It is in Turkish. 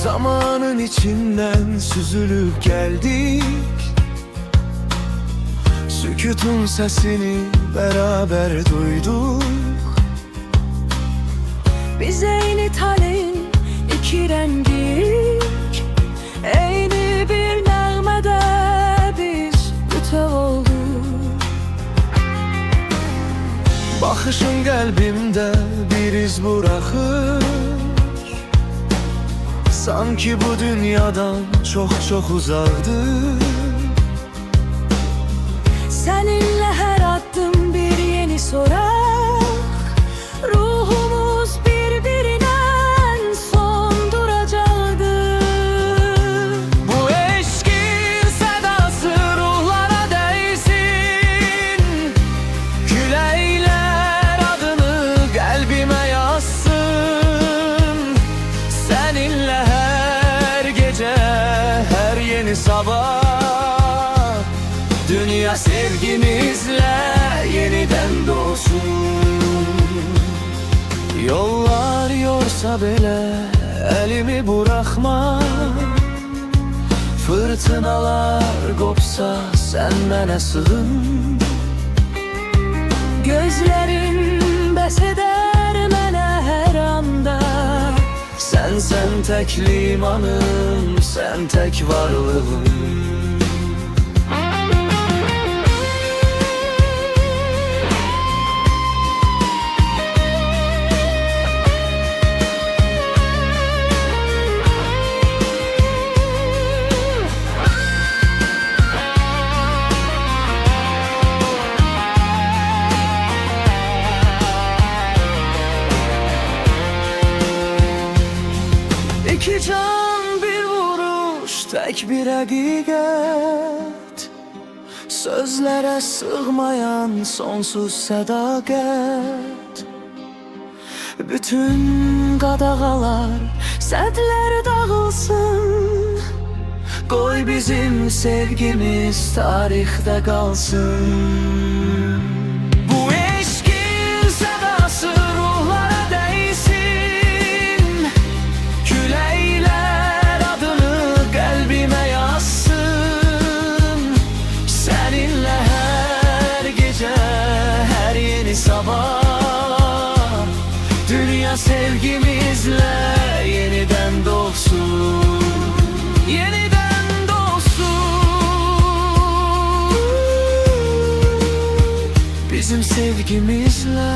Zamanın içinden süzülüp geldik, sükûtun sesini beraber duyduk. Biz eyni taleyin iki rengiyik, eyni bir nəğmədə biz bütöv olduk. Baxışın qəlbimdə bir iz bırakır, sanki bu dünyadan çok uzaqdır. Seninle her adım bir yeni sorak, ruhumuz birbirinden sonduracaqdır. Bu eşkin sedası ruhlara değsin, küləklər adını qəlbimə yazsın. Seninle her gece, her yeni sabah, dünya sevgimizle yeniden doğsun. Yollar yorsa bile elimi bırakma, fırtınalar kopsa sen mənə sığın. Gözlerin bəs edər mənə hər anda, Sen tek limanım, sen tek varlığım. İki can bir vuruş, tek bir həqiqət, sözlərə sığmayan sonsuz sədaqət. Bütün qadağalar, sədlər dağılsın, qoy bizim sevgimiz tarixdə qalsın. Bu eşkin sədası ruhlara değsin, küləklər adını qəlbimə yazsın. Seninle her gece, her yeni sabah, dünya sevgimizle yeniden doğsun. Yeniden doğsun, bizim sevgimizle.